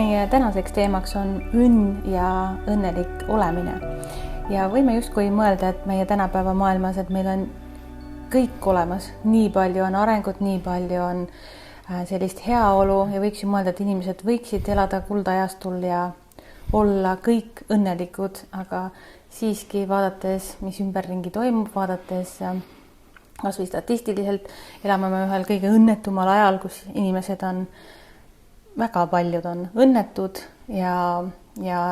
Meie tänaseks teemaks on õnn ja õnnelik olemine. Ja võime justkui mõelda, et meie tänapäeva maailmas, et meil on kõik olemas. Nii palju on arengut, nii palju on sellist heaolu ja võiks ju mõelda, et inimesed võiksid elada kuldajastul ja olla kõik õnnelikud, aga siiski vaadates, mis ümberringi toimub, vaadates kas või statistiliselt, elame me ühel kõige õnnetumal ajal, kus inimesed on, väga paljud on õnnetud ja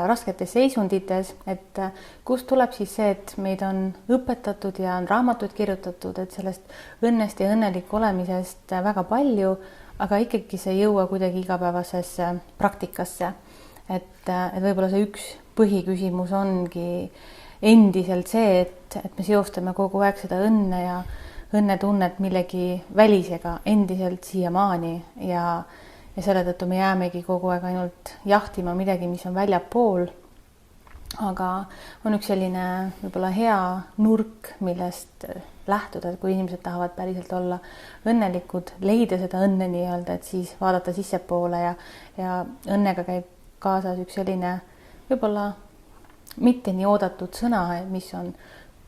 rasketes seisundites, et kust tuleb siis see, et meid on õpetatud ja on raamatud kirjutatud, et sellest õnnest ja õnnelik olemisest väga palju, aga ikkagi see ei jõua kuidagi igapäevasesse praktikasse. Et võib-olla see üks põhiküsimus ongi endiselt see, et me seostame kogu aeg seda õnne ja õnnetunnet millegi välisega endiselt siiamaani ja selle tõttu me jäämegi kogu aeg ainult jahtima midagi, mis on väljapool. Aga on üks selline võib-olla hea nurk, millest lähtuda, et kui inimesed tahavad päriselt olla õnnelikud, leida seda õnne nii-öelda, et siis vaadata sissepoole ja õnnega käib kaasas üks selline võib-olla mitte nii oodatud sõna, mis on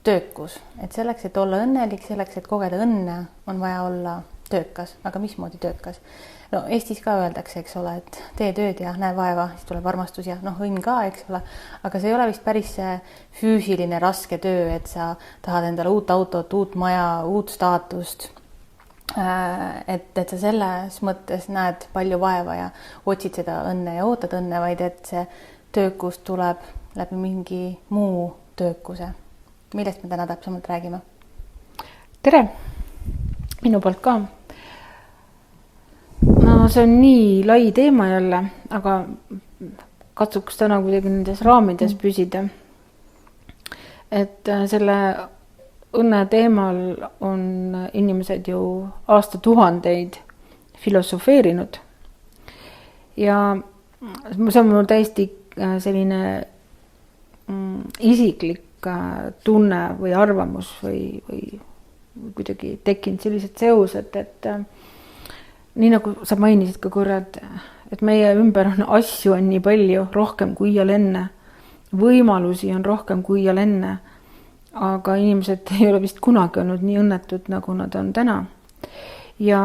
töökus. Et selleks, et olla õnnelik, selleks, et kogeda õnne, on vaja olla töökas. Aga mismoodi töökas? No Eestis ka öeldakse, eks ole, et tee tööd ja näe vaeva, siis tuleb armastus ja õnn ka, eks ole. Aga see ei ole vist päris see füüsiline raske töö, et sa tahad endale uut autot, uut maja, uut staatust. Et sa selles mõttes näed palju vaeva ja otsid seda õnne ja ootad õnne, vaid et see töökus tuleb läbi mingi muu töökuse. Millest me täna täpsemalt räägime? Tere! Minu poolt ka. No see on nii lai teema jälle, aga katsuks täna kuidagi nendes raamides püsida. Et selle õnne teemal on inimesed ju aastatuhandeid filosofeerinud. Ja see on mul täiesti selline isiklik tunne või arvamus või kuidagi tekkinud sellised seosed, et nii nagu sa mainisid ka korra, et meie ümber on asju on nii palju rohkem kui iial enne, võimalusi on rohkem kui iial enne, aga inimesed ei ole vist kunagi olnud nii õnnetud, nagu nad on täna. Ja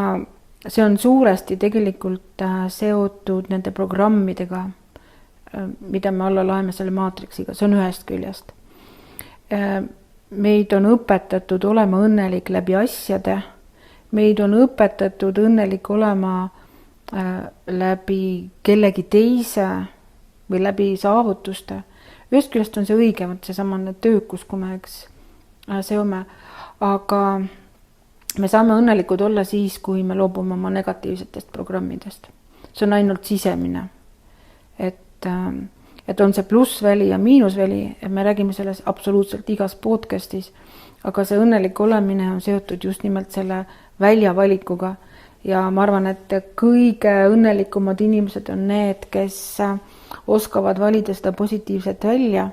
see on suuresti tegelikult seotud nende programmidega, mida me alla laeme selle maatriksiga, see on ühest küljest. Meid on õpetatud olema õnnelik läbi asjade, meid on õpetatud õnnelik olema läbi kellegi teise või läbi saavutuste. Ühest küljest on see õige, see samane töökus, kui me seome, aga me saame õnnelikud olla siis, kui me loobume oma negatiivsetest programmidest. See on ainult sisemine. Et on see plussväli ja miinusväli, et me räägime selles absoluutselt igas podcastis, aga see õnnelik olemine on seotud just nimelt selle väljavalikuga ja ma arvan, et kõige õnnelikumad inimesed on need, kes oskavad valida seda positiivset välja,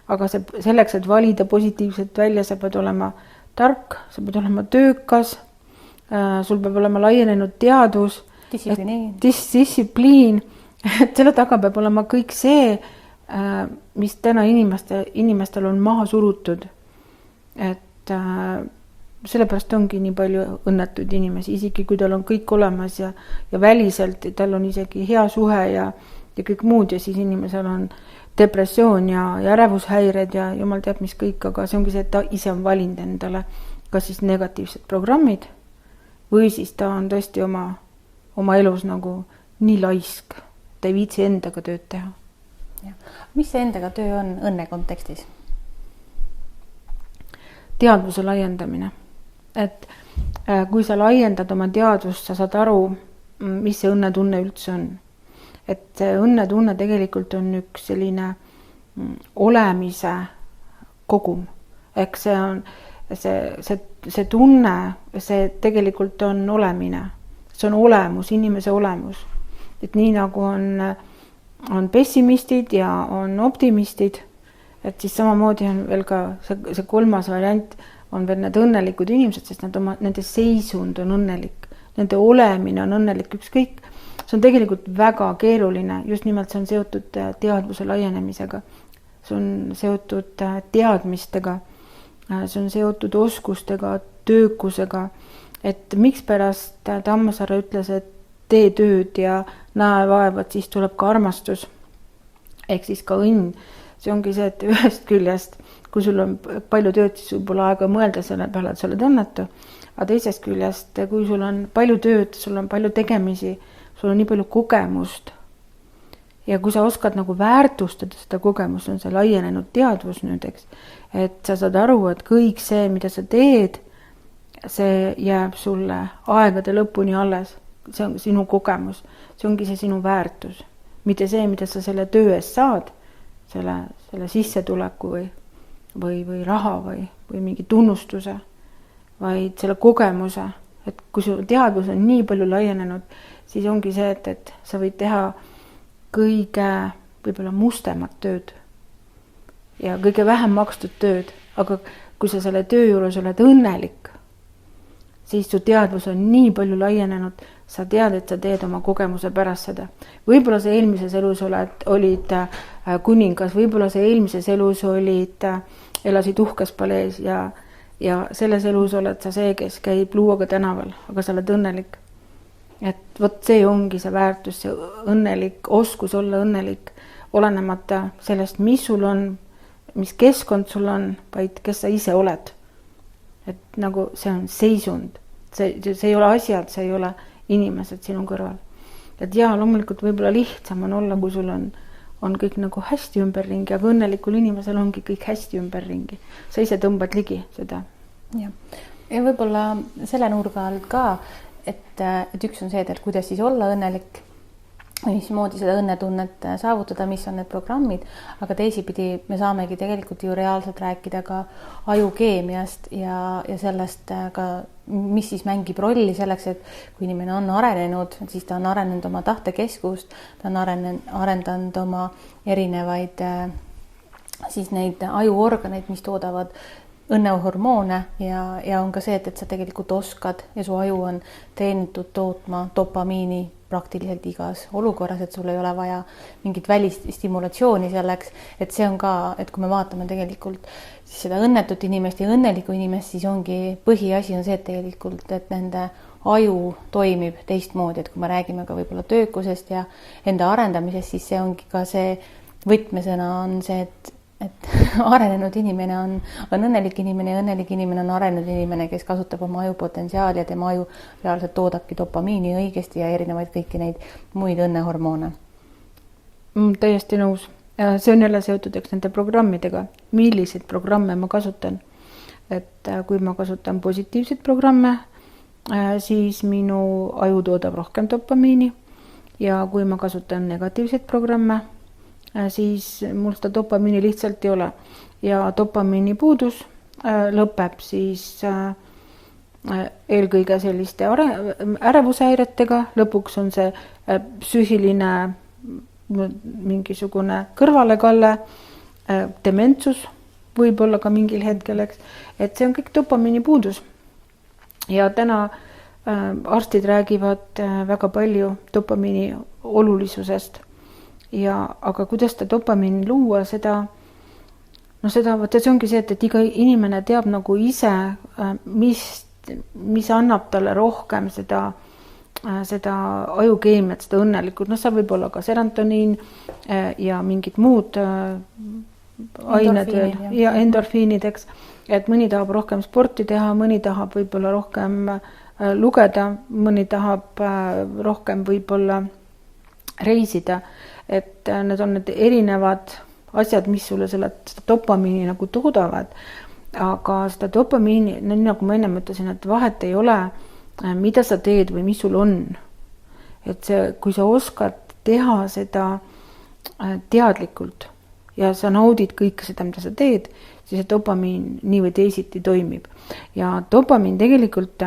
aga selleks, et valida positiivset välja, sa pead olema tark, sa pead olema töökas, sul peab olema laienenud teadus, distsipliin, et selle taga peab olema kõik see, mis täna inimestel on maha surutud. Et sellepärast ongi nii palju õnnetuid inimesi, isegi kui tal on kõik olemas ja väliselt tal on isegi hea suhe ja kõik muud ja siis inimesel on depressioon ja ärevushäired ja jumal teab mis kõik, aga see ongi see, et ta ise on valinud endale kas siis negatiivsed programmid või siis ta on tõesti oma elus nagu nii laisk, ta ei viitsi endaga tööd teha. Ja. Mis see endaga töö on õnne kontekstis? Teadvuse laiendamine. Et kui sa laiendad oma teadvust, sa saad aru, mis see õnnetunne üldse on. Et see õnnetunne tegelikult on üks selline olemise kogum. Ehk see on see tunne, see tegelikult on olemine. See on olemus, inimese olemus. Et nii nagu on pessimistid ja on optimistid, et siis samamoodi on veel ka see kolmas variant, on veel need õnnelikud inimesed, sest nende seisund on õnnelik, nende olemine on õnnelik ükskõik, see on tegelikult väga keeruline, just nimelt see on seotud teadvuse laienemisega, see on seotud teadmistega, see on seotud oskustega, töökusega, et mikspärast Tammsaare ütles, et tee tööd ja näe vaeva, et siis tuleb ka armastus, ehk siis ka õnn. See ongi see, et ühest küljest, kui sul on palju tööd, siis sul pole aega mõelda selle peale, et sa oled õnnetu, aga teisest küljest, kui sul on palju tööd, sul on palju tegemisi, sul on nii palju kogemust ja kui sa oskad nagu väärtustada seda kogemust, on see laienenud teadvus nüüd, eks, et sa saad aru, et kõik see, mida sa teed, see jääb sulle aegade lõpuni alles, see on sinu kogemus, see ongi see sinu väärtus, mitte see, mida sa selle töö eest saad, selle sissetuleku või raha või mingi tunnustuse, vaid selle kogemuse, et kui su teadvus on nii palju laienenud, siis ongi see, et sa võid teha kõige võib-olla mustemat tööd ja kõige vähem makstud tööd, aga kui sa selle töö juures oled õnnelik, siis su teadvus on nii palju laienenud, sa tead, et sa teed oma kogemuse pärast seda. Võib-olla sa eelmises elus olid kuningas, võib-olla sa eelmises elus elasid uhkes palees ja selles elus oled sa see, kes käib luuaga tänaval, aga sa oled õnnelik. Et võt see ongi see väärtus, see õnnelik, oskus olla õnnelik, olenemata sellest, mis sul on, mis keskkond sul on, vaid kes sa ise oled. Et nagu see on seisund, see ei ole asjad, see ei ole inimesed sinu kõrval. Et jaa, loomulikult võib-olla lihtsam on olla, kui sul on kõik nagu hästi ümberringi, aga õnnelikul inimesel ongi kõik hästi ümberringi. Sa ise tõmbad ligi seda. Ja võib-olla selle nurga all ka, et üks on see, et kuidas siis olla õnnelik, mismoodi seda õnnetunnet saavutada, mis on need programmid, aga teisipidi me saamegi tegelikult ju reaalselt rääkida ka ajukeemiast ja sellest ka, mis siis mängib rolli selleks, et kui inimene on arenenud, siis ta on arenenud oma tahtekeskust, ta on arendanud oma erinevaid siis neid ajuorganeid, mis toodavad õnnehormoone ja on ka see, et sa tegelikult oskad ja su aju on treenitud tootma dopamiini praktiliselt igas olukorras, et sul ei ole vaja mingit välist stimulatsiooni selleks, et see on ka, et kui me vaatame tegelikult siis seda õnnetut inimest ja õnnelikku inimest, siis ongi põhiasi on see, et tegelikult, et nende aju toimib teistmoodi, et kui me räägime ka võib-olla töökusest ja enda arendamisest, siis see ongi ka see võtmesõna on see, et arenenud inimene on õnnelik inimene ja õnnelik inimene on arenenud inimene, kes kasutab oma aju potentsiaali ja tema aju reaalselt toodabki dopamiini õigesti ja erinevaid kõiki neid muid õnnehormoone. Täiesti nõus. See on jälle seotud nende programmidega. Milliseid programme ma kasutan? Et kui ma kasutan positiivseid programme, siis minu aju toodab rohkem dopamiini ja kui ma kasutan negatiivseid programme, siis mul seda dopamiini lihtsalt ei ole ja dopamiini puudus lõpeb siis eelkõige selliste ärevushäiretega, lõpuks on see psüühiline mingisugune kõrvalekalle, dementsus võib-olla ka mingil hetkel, et see on kõik dopamiini puudus ja täna arstid räägivad väga palju dopamiini olulisusest. Aga kuidas ta dopamiini luua, see ongi see, et iga inimene teab nagu ise, mis annab talle rohkem seda ajukeemiat, seda õnnelikult. Sa võib olla ka serantoniin ja mingid muud ained ja endorfiinid, eks. Et mõni tahab rohkem sporti teha, mõni tahab võib-olla rohkem lugeda, mõni tahab rohkem võib-olla reisida. Et need on need erinevad asjad, mis sulle seda dopamiini nagu toodavad. Aga seda dopamiini, nii nagu ma enne ütlesin, et vahet ei ole, mida sa teed või mis sul on. Et see, kui sa oskad teha seda teadlikult ja sa naudid kõike seda, mida sa teed, siis see dopamiin nii või teisiti toimib. Ja dopamiin tegelikult,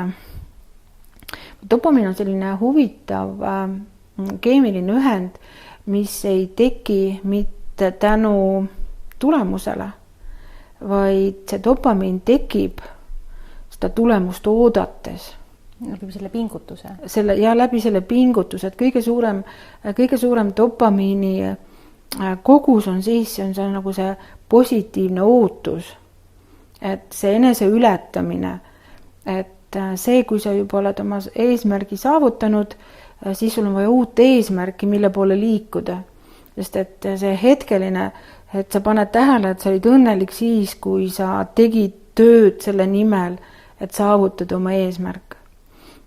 dopamiin on selline huvitav keemiline ühend, mis ei teki mitte tänu tulemusele, vaid see dopamiin tekib seda tulemust oodates. läbi selle pingutuse. Läbi selle pingutuse, et kõige suurem dopamiini kogus on siis, see on nagu see positiivne ootus, et see enese ületamine, et see, kui sa juba oled oma eesmärgi saavutanud, siis sul on vaja uut eesmärki, mille poole liikuda. Sest et see hetkeline, et sa paned tähele, et sa olid õnnelik siis, kui sa tegid tööd selle nimel, et saavutada oma eesmärk.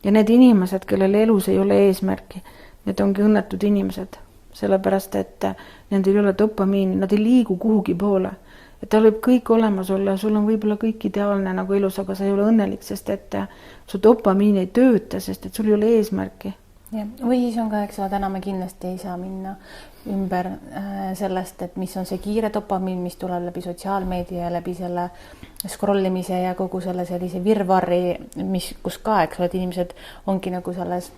Ja need inimesed, kellel elus ei ole eesmärki, need ongi õnnetud inimesed, sellepärast, et nendel ei ole dopamiini, nad ei liigu kuhugi poole. Et tal võib kõik olemas olla, sul on võib-olla kõik ideaalne nagu elus, aga sa ei ole õnnelik, sest et su dopamiin ei tööta, sest et sul ei ole eesmärki. Ja, või siis on ka, eks ole, täna me kindlasti ei saa minna ümber sellest, et mis on see kiire dopamiin, mis tuleb läbi sotsiaalmeedia ja läbi selle scrollimise ja kogu selle sellise virvarri, kus ka, eks ole, et inimesed ongi nagu selles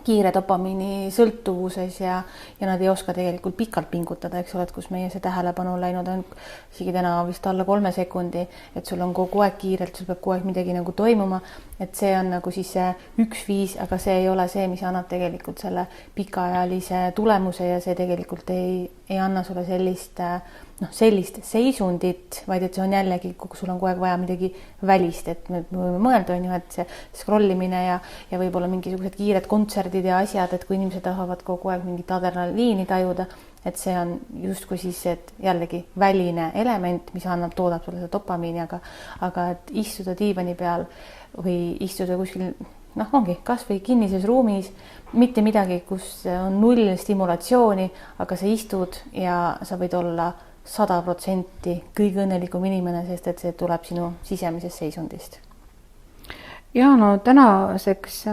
kiire dopamiini sõltuvuses ja nad ei oska tegelikult pikalt pingutada, eks ole, et kus meie see tähelepanu läinud on isegi täna vist alla 3 sekundi, et sul on kogu aeg kiirelt, sul peab kogu aeg midagi nagu toimuma, et see on nagu siis see üks viis, aga see ei ole see, mis annab tegelikult selle pikaajalise tulemuse ja see tegelikult ei anna sulle sellist seisundit, vaid et see on jällegi, kui sul on kogu aeg vaja midagi välist, et me võime mõelda, on ju, et see scrollimine ja võib-olla mingisugused kiired kontserdid ja asjad, et kui inimesed tahavad kogu aeg mingit adrenaliini tajuda, et see on justkui siis, et jällegi väline element, mis toodab sulle seda dopamiini, aga et istuda diivani peal või istuda kuskil, ongi kas või kinnises ruumis, mitte midagi, kus on null stimulatsiooni, aga sa istud ja sa võid olla 100% kõige õnnelikum inimene, sest et see tuleb sinu sisemisest seisundist. Ja tänaseks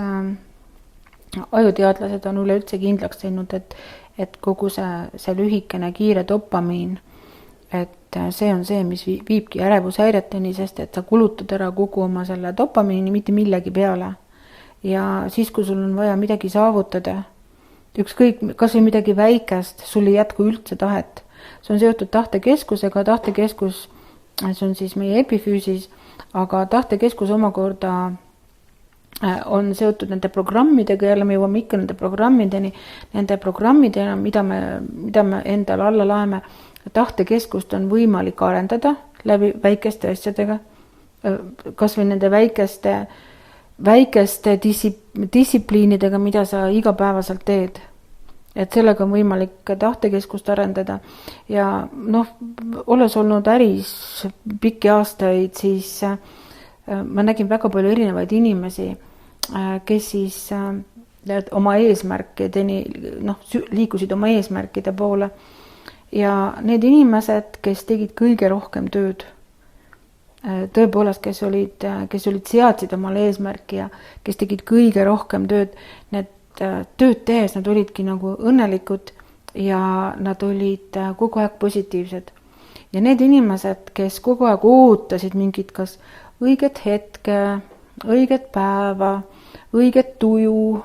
ajuteadlased on üleüldse kindlaks teinud, et kogu see lühikene kiire dopamiin, et see on see, mis viibki ärevushäireteni, sest et sa kulutad ära kogu oma selle dopamiini mitte millegi peale. Ja siis, kui sul on vaja midagi saavutada, ükskõik, kas või midagi väikest, sul ei jätku üldse tahet. See on seotud tahtekeskusega, tahtekeskus, see on siis meie epifüüsis, aga tahtekeskus omakorda on seotud nende programmidega, jälle me jõuame ikka nende programmidena, mida me endale alla laeme. Tahtekeskust on võimalik arendada läbi väikeste asjadega, kas või nende väikeste distsipliinidega, mida sa igapäevaselt teed. Et sellega on võimalik tahtekeskust arendada ja olles olnud äris pikki aastaid, siis ma nägin väga palju erinevaid inimesi, kes siis oma eesmärkideni, liikusid oma eesmärkide poole ja need inimesed, kes tegid kõige rohkem tööd, tõepoolest, kes olid seadsid omale eesmärki ja kes tegid kõige rohkem tööd, need tööd tehes nad olidki nagu õnnelikud ja nad olid kogu aeg positiivsed. Ja need inimesed, kes kogu aeg ootasid mingit kas õiget hetke, õiget päeva, õiget tuju,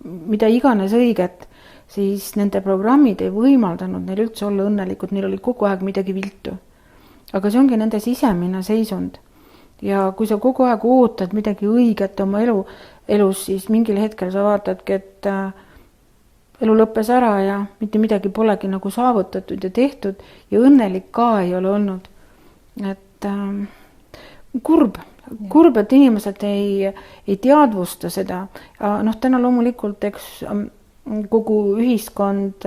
mida iganes õiget, siis nende programmid ei võimaldanud neil üldse olla õnnelikud, neil oli kogu aeg midagi viltu. Aga see ongi nende sisemine seisund. Ja kui sa kogu aeg ootad midagi õiget oma elus, siis mingil hetkel sa vaatadki, et elu lõppes ära ja mitte midagi polegi nagu saavutatud ja tehtud ja õnnelik ka ei ole olnud. Et kurb, et inimesed ei teadvusta seda. Täna loomulikult, eks kogu ühiskond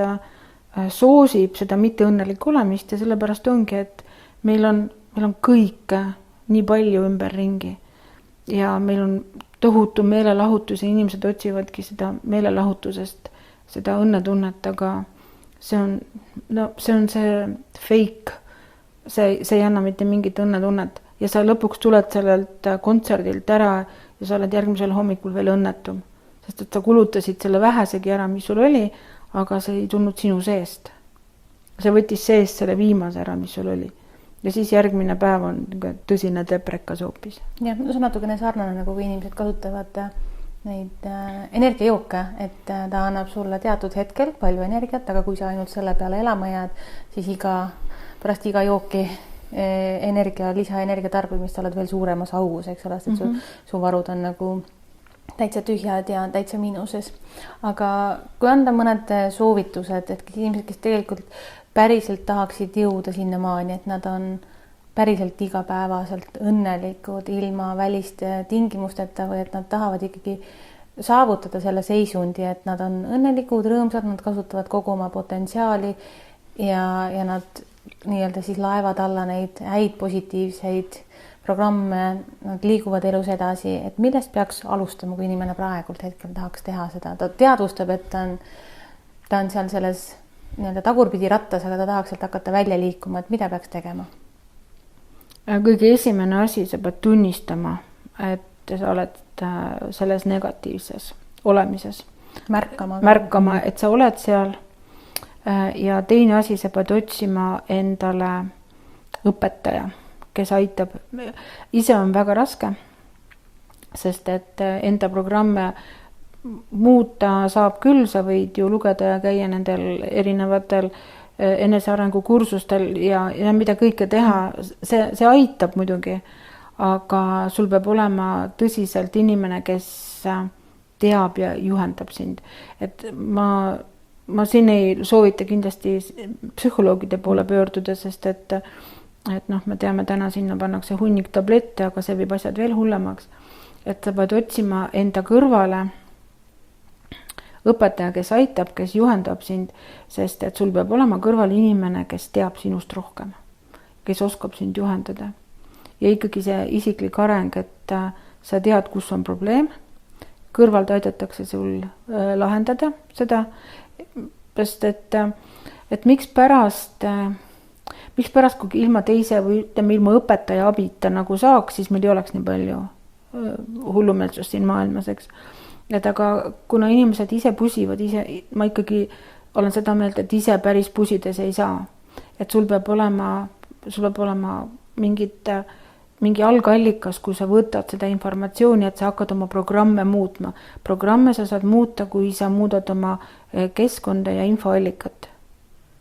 soosib seda mitteõnnelik olemist ja sellepärast ongi, et meil on kõike nii palju ümberringi ja meil on tohutu meelelahutus ja inimesed otsivadki seda meelelahutusest, seda õnnetunnet, aga see on see fake, see ei anna mitte mingit õnnetunnet ja sa lõpuks tuled sellelt kontserdilt ära ja sa oled järgmisel hommikul veel õnnetum, sest et sa kulutasid selle vähesegi ära, mis sul oli, aga see ei tulnud sinu seest. See võttis seest selle viimase ära, mis sul oli. Ja siis järgmine päev on tõsine deprekas hoopis. Ja, see on natukene sarnane, nagu kui inimesed kasutavad neid energiajooke, et ta annab sulle teatud hetkel palju energiat, aga kui sa ainult selle peale elama jääd, siis pärast iga jooki lisaenergia tarbimist oled veel suuremas augus, eks ole, et su varud on nagu täitsa tühjad ja täitsa miinuses. Aga kui anda mõned soovitused, et inimesed, kes tegelikult päriselt tahaksid jõuda sinnamaani, et nad on päriselt igapäevaselt õnnelikud ilma väliste tingimusteta või et nad tahavad ikkagi saavutada selle seisundi, et nad on õnnelikud, rõõmsad, nad kasutavad kogu oma potentsiaali ja nad nii-öelda siis laevad alla neid häid positiivseid programme, nad liiguvad elus edasi, et millest peaks alustama, kui inimene praegult hetkel tahaks teha seda, ta teadvustab, et ta on seal selles nii-öelda tagurpidi rattas, aga ta tahaks sealt hakata välja liikuma, et mida peaks tegema? Kõige esimene asi, sa pead tunnistama, et sa oled selles negatiivses olemises. Märkama, et sa oled seal. Ja teine asi, sa pead otsima endale õpetaja, kes aitab. Ise on väga raske, sest et enda programme muuta saab küll, sa võid ju lugeda ja käia nendel erinevatel enesearengu kursustel ja mida kõike teha, see aitab muidugi, aga sul peab olema tõsiselt inimene, kes teab ja juhendab sind. Et ma siin ei soovita kindlasti psühholoogide poole pöörduda, sest et me teame, täna sinna pannakse hunnik tablette, aga see viib asjad veel hullemaks. Et sa pead otsima enda kõrvale õpetaja, kes aitab, kes juhendab sind, sest et sul peab olema kõrval inimene, kes teab sinust rohkem, kes oskab sind juhendada. Ja ikkagi see isiklik areng, et sa tead, kus on probleem, kõrvalt aidatakse sul lahendada seda, sest et miks pärast, kui ilma teise või ilma õpetaja abita nagu saaks, siis meil ei oleks nii palju hullumeelsust siin maailmas, eks. Et aga kuna inimesed ise pusivad, ma ikkagi olen seda meelt, et ise päris pusides ei saa. Et sul peab olema mingi algallikas, kui sa võtad seda informatsiooni, et sa hakkad oma programme muutma. Programme sa saad muuta, kui sa muudad oma keskkonda ja infoallikat.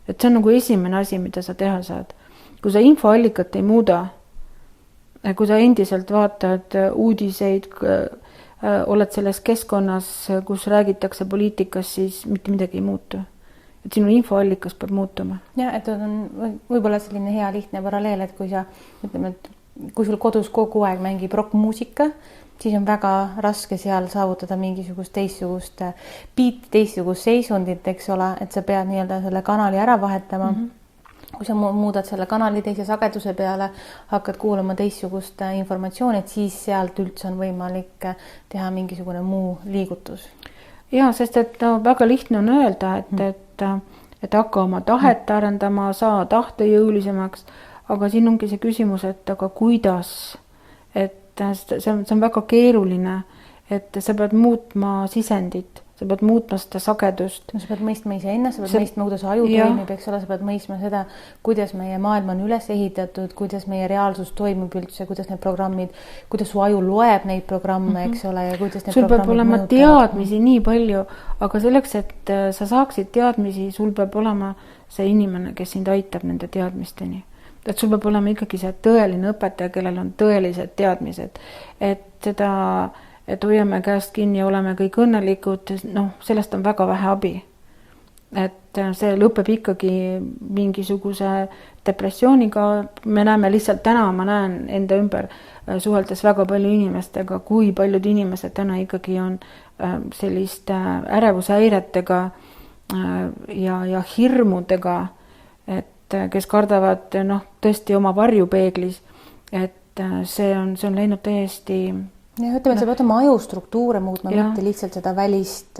Et see on nagu esimene asi, mida sa teha saad. Kui sa infoallikat ei muuda, kui sa endiselt vaatad uudiseid, oled selles keskkonnas, kus räägitakse poliitikas, siis mitte midagi ei muutu. Et sinu infoallikas peab muutuma. Ja, et on võib-olla selline hea lihtne paralleel, et kui sa ütleme, et kui sul kodus kogu aeg mängib rockmuusika, siis on väga raske seal saavutada mingisugust teistsugust beat, teistsugust seisundit, eks ole, et sa pead nii-öelda selle kanali ära vahetama. Kui sa muudad selle kanali teise sageduse peale, hakkad kuulama teistsugust informatsiooni, et siis sealt üldse on võimalik teha mingisugune muu liigutus. Ja, sest et väga lihtne on öelda, et hakka oma tahet arendama, saa tahte jõulisemaks, aga siin ongi see küsimus, et aga kuidas, et see on väga keeruline, et sa pead muutma sisendit, sa pead muutma seda sagedust. Sa pead mõistma ise enne, sa pead mõistma, kuidas aju toimib, eks ole, sa pead mõistma seda, kuidas meie maailm on üles ehitatud, kuidas meie reaalsus toimub üldse, kuidas need programmid, kuidas su aju loeb neid programme, eks ole, ja kuidas need sul peab olema teadmisi nii palju, aga selleks, et sa saaksid teadmisi, sul peab olema see inimene, kes sind aitab nende teadmisteni. Et sul peab olema ikkagi see tõeline õpetaja, kellel on tõelised teadmised, et hoiame käest kinni ja oleme kõik õnnelikud, sellest on väga vähe abi. Et see lõpeb ikkagi mingisuguse depressiooniga, me näeme lihtsalt täna, ma näen enda ümber suheldes väga palju inimestega, kui paljud inimesed täna ikkagi on selliste ärevushäiretega ja hirmudega, et kes kardavad tõesti oma varjupeeglis, et see on läinud täiesti. Ja ütleme, et sa pead oma ajustruktuure muutma, mitte lihtsalt seda välist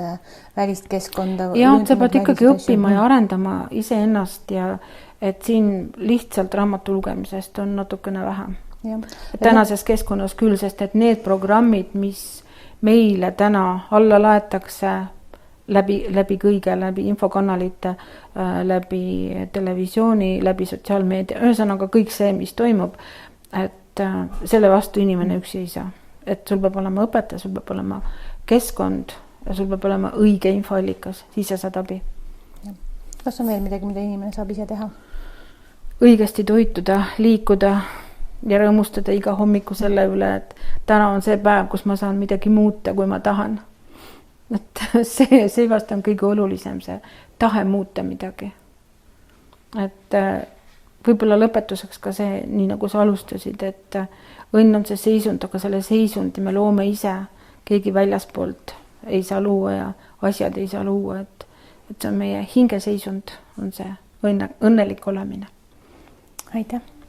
keskkonda. Ja, sa pead ikkagi õppima ja arendama iseennast ja et siin lihtsalt raamatu lugemisest on natukene vähem. Tänases keskkonnas küll, sest et need programmid, mis meile täna alla laetakse läbi kõige, läbi infokanalite, läbi televisiooni, läbi sotsiaalmeedia, ühesõnaga kõik see, mis toimub, et selle vastu inimene üksi ei saa. Et sul peab olema õpetaja, sul peab olema keskkond ja sul peab olema õige infoallikas, siis sa saad abi. Kas on veel midagi, mida inimene saab ise teha? Õigesti toituda, liikuda, ja rõõmustada iga hommiku selle üle, et täna on see päev, kus ma saan midagi muuta, kui ma tahan. Et see vast on kõige olulisem, see tahe muuta midagi. Et võib-olla lõpetuseks ka see, nii nagu sa alustasid, et õnn on see seisund, aga selle seisundi me loome ise, keegi väljaspoolt ei saa luua ja asjad ei saa luua, et see on meie hingeseisund, on see õnnelik olemine. Aitäh!